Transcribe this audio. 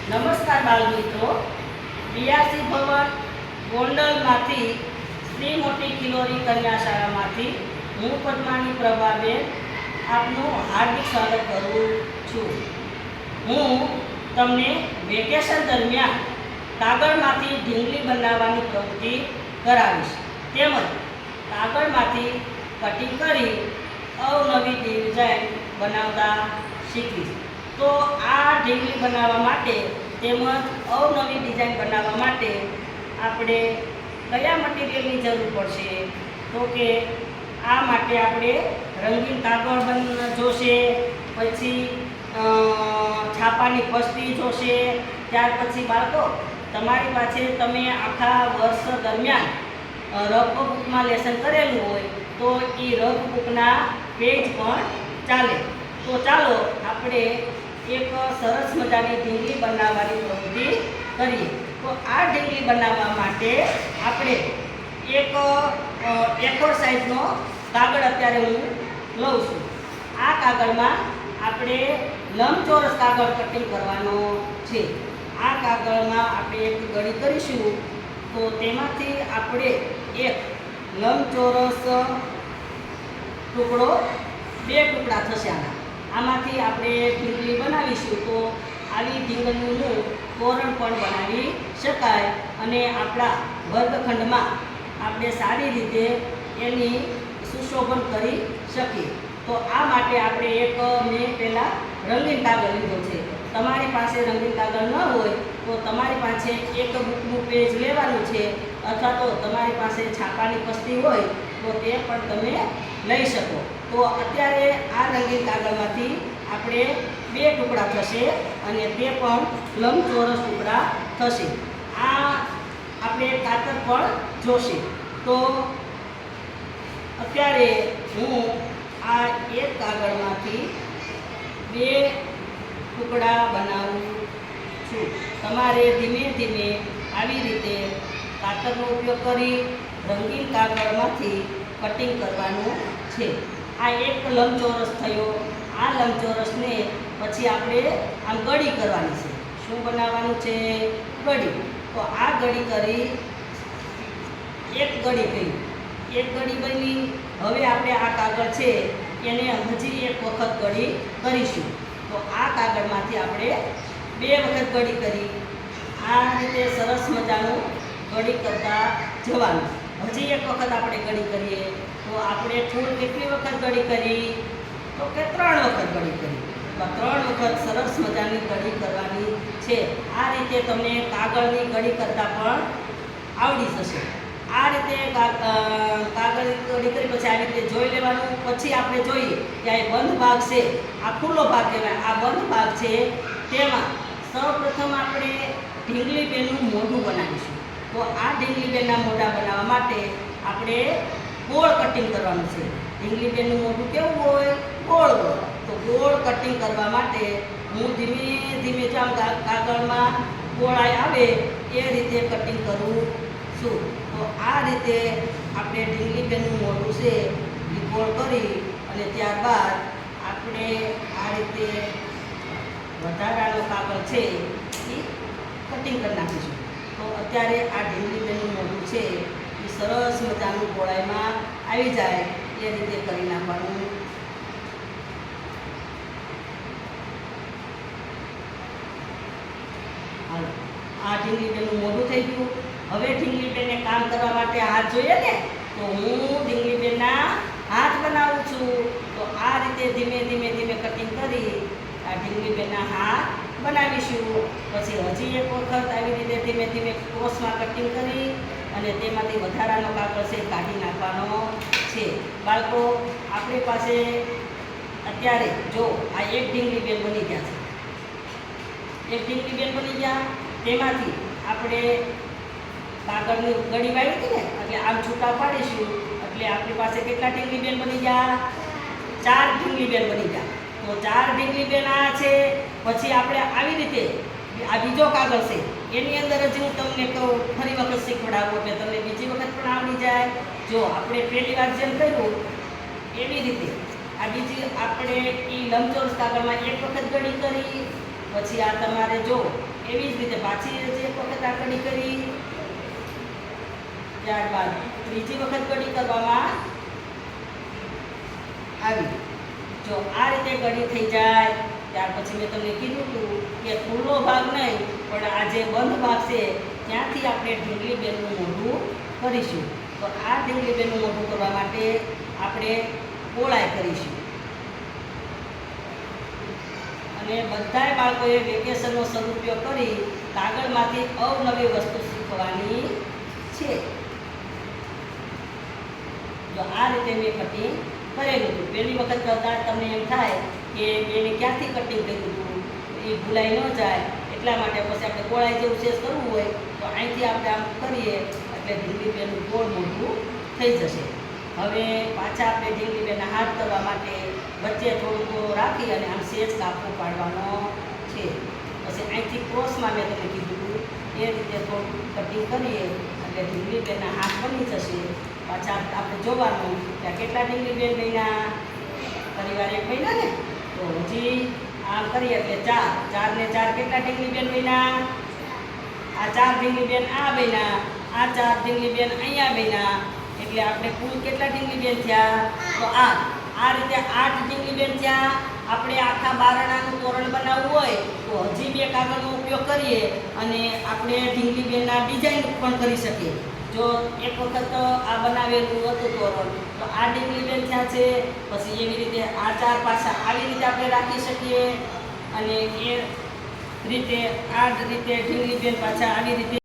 નમસ્કાર બાળ મિત્રો, બીઆરસી ભવન ગોંડલમાંથી શ્રી મોટી કિલોરી કન્યા શાળામાંથી હું પદ્માની પ્રભાબેન આપનું હાર્દિક સ્વાગત કરું છું. હું તમને વેકેશન દરમિયાન કાગળમાંથી ઢીંગલી બનાવવાની પ્રવૃત્તિ કરાવીશ, તેમજ કાગળમાંથી કટિંગ કરી અવનવી ડિઝાઇન બનાવતા શીખવીશ. તો આ ઢીંગલી બનાવવા માટે તેમજ અવનવી ડિઝાઇન બનાવવા માટે આપણે કયા મટીરિયલની જરૂર પડશે? તો કે આ માટે આપણે રંગીન કાગળ જોશે, પછી છાપાની પસ્તી જોશે. ત્યાર પછી બાળકો, તમારી પાસે તમે આખા વર્ષ દરમિયાન રફ બુકમાં લેસન કરેલું હોય તો એ રફ બુકના પેજ પણ ચાલે. તો ચાલો આપણે એક સરસ મજાની ઢીંગલી બનાવવાની પ્રવૃત્તિ કરીએ. તો આ ઢીંગલી બનાવવા માટે આપણે એક A4 સાઇઝનો કાગળ અત્યારે હું લઉં છું. આ કાગળમાં આપણે લંબચોરસ કાગળ કટિંગ કરવાનો છે. આ કાગળમાં આપણે એક ગળી કરીશું, તો તેમાંથી આપણે એક લંબચોરસ ટુકડો, બે ટુકડા થશે આમાંથી આપણે ઢીંગલી બનાવીશું. તો આવી ઢીંગલીનું તોરણ પણ બનાવી શકાય અને આપણા વર્ગખંડમાં આપણે સારી રીતે એની સુશોભન કરી શકીએ. તો આ માટે આપણે મેં પહેલાં રંગીન કાગળ લીધો છે. તમારી પાસે રંગીન કાગળ ન હોય તો તમારી પાસે એક બુકનું પેજ લેવાનું છે, અથવા તો તમારી પાસે છાપાની પસ્તી હોય તો તે પણ તમે લઈ શકો. તો અત્યારે આ રંગીન કાગળમાંથી આપણે બે ટુકડા થશે અને તે પણ લંબચોરસ ટુકડા થશે. આ આપણે કાતર પણ જોશે. તો અત્યારે હું આ એક કાગળમાંથી બે ટુકડા બનાવું છું. તમારે ધીમે ધીમે આવી રીતે કાતરનો ઉપયોગ કરી રંગીન કાગળમાંથી કટિંગ કરવાનું છે. આ એક લંબચોરસ થયો. આ લંબચોરસને પછી આપણે આમ ગળી કરવાની છે. શું બનાવવાનું છે? ગળી. તો આ ગળી કરી એક ગળી કરી, એક ગળી બની. હવે આપણે આ કાગળ છે એને હજી એક વખત ગળી કરીશું. તો આ કાગળમાંથી આપણે બે વખત ગળી કરી. આ રીતે સરસ મજાનું ગળી કરતા જવાનું. હજી એક વખત આપણે ગળી કરીએ તો આપણે ફૂલ કેટલી વખત ગળી કરી? તો કે 3 વખત ગળી કરી. તો 3 વખત સરસ મજાની ગળી કરવાની છે. આ રીતે તમને કાગળની ગળી કરતાં પણ આવડી જશે. આ રીતે કાગળની ગળી કરી પછી આવી રીતે જોઈ લેવાનું. પછી આપણે જોઈએ કે આ બંધ ભાગ છે, આ ખુલ્લો ભાગ કહેવાય. આ બંધ ભાગ છે તેમાં સૌપ્રથમ આપણે ઢીંગલી બેનનું મોઢું બનાવીશું. તો આ ઢીંગલી બેનના મોઢા બનાવવા માટે આપણે ગોળ કટિંગ કરવાનું છે. ઢીંગલી બેનનું મોઢું કેવું હોય? ગોળ હોય. તો ગોળ કટિંગ કરવા માટે હું ધીમે ધીમે જો આમ કાગળમાં ગોળાઈ આવે એ રીતે કટિંગ કરું છું. તો આ રીતે આપણે ઢીંગલી બેનનું મોઢું છે એ ગોળ કરી અને ત્યારબાદ આપણે આ રીતે વધારાનો કાગળ છે એ કટિંગ કરી નાખીશું. તો અત્યારે આ ઢીંગલી બેનનું મોઢું છે એ સરસ મજાનું ગોળાઈમાં આવી જાય એ રીતે કરી નાખવાનું. હાલો, આ ઢીંગલી બેનનું મોઢું થઈ ગયું. હવે ઢીંગલી બેનને કામ કરવા માટે હાથ જોઈએ ને, તો હું ઢીંગલી બેનના હાથ બનાવું છું. તો આ રીતે ધીમે ધીમે ધીમે કટિંગ કરી આ ઢીંગલી બેનના હાથ બનાવીશું. પછી હજી એક વખત આવી રીતે ધીમે ધીમે ક્રોસમાં કટિંગ કરી અને તેમાંથી વધારાનો કાગળ છે કાઢી નાખવાનો છે. બાળકો, આપણી પાસે અત્યારે જો આ એક ઢીંગલી બેન બની ગયા છે. એક ઢીંગલી બેન બની ગયા. તેમાંથી આપણે કાગળની ગળી વાળી હતી ને, એટલે આમ છૂટા પાડીશું એટલે આપણી પાસે કેટલા ઢીંગલી બેન બની ગયા? 4 ઢીંગલી બેન બની ગયા. તો 4 ઢીંગલી બેન આ છે. પછી આપણે આવી રીતે આ બીજો કાગળ છે એની અંદર જ હું તમને કહું, ફરી વખત શીખવાડાવું એટલે તમને બીજી વખત પણ આવડી જાય. જો આપણે પહેલી વાર જેમ કર્યું એવી રીતે આ બીજી આપણે એ લંબચોરસ કાગળમાં એક વખત ગળી કરી. પછી આ તમારે જો એવી જ રીતે પાછી જે એક વખત આ કડી કરી, ત્યારબાદ ત્રીજી વખત કડી કરવામાં આવી. જો આ રીતે કડી થઈ જાય ત્યાર પછી મેં તમને કીધું હતું કે ખુલ્લો ભાગ નહીં પણ આ જે બંધ ભાગ છે ત્યાંથી આપણે ઢીંગલી બેનનું મોઢું કરીશું. તો આ ઢીંગલી બેનનું મોઢું કરવા માટે આપણે પોળાઈ કરીશું. અને બધાય બાળકોએ વેકેશનનો સદુપયોગ કરી કાગળમાંથી અવનવી વસ્તુ શીખવાની છે. જો આ રીતે મેં કટિંગ કરેલું હતું. પહેલી વખત કરતાં તમને એમ થાય કે બેને ક્યાંથી કટિંગ કર્યું હતું, એ ભૂલાઈ ન જાય એટલા માટે પછી આપણે પોળાઈ જેવું શેષ કરવું હોય તો અહીંથી આપણે આમ કરીએ એટલે ઢીંગલી બેનનું ગોળ મોઢું થઈ જશે. હવે પાછા આપણે ઢીંગલી બેનના હાથ કરવા માટે વચ્ચે થોડું રાખી અને આમ સેજ કાપો પાડવાનો છે. પછી અહીંથી ક્રોસમાં મેં તમને કીધું હતું એ રીતે થોડું કટિંગ કરીએ એટલે ઢીંગલી બેનના હાથ બની જશે. પાછા આપણે જોવાનું કે કેટલા ઢીંગલી બેન બન્યા, પરિવાર એક બન્યા ને, તો હજી આમ કરીએ એટલે 4, 4 ને 4 કેટલા ઢીંગલી બેન બન્યા? આ 4 ઢીંગલી બેન આ બન્યા, આ 4 ઢીંગલી બેન અહીંયા બન્યા, એટલે આપણે કુલ કેટલા ઢીંગલી બેન થયા? તો આ રીતે 8 ઢીંગલી બેન થયા. આપણે આખા બારણાનું તોરણ બનાવવું હોય તો હજી 2 કાગળનો ઉપયોગ કરીએ અને આપણે ઢીંગલી બેનના ડિઝાઇન પણ કરી શકીએ. જો એક વખત આ બનાવેલું હતું તોરણ તો આ ઢીંગલી બેન થયા છે, પછી એવી રીતે આ 4 પાછા આવી રીતે આપણે રાખી શકીએ અને એ રીતે આ જ રીતે ઢીંગલી બેન પાછા આવી રીતે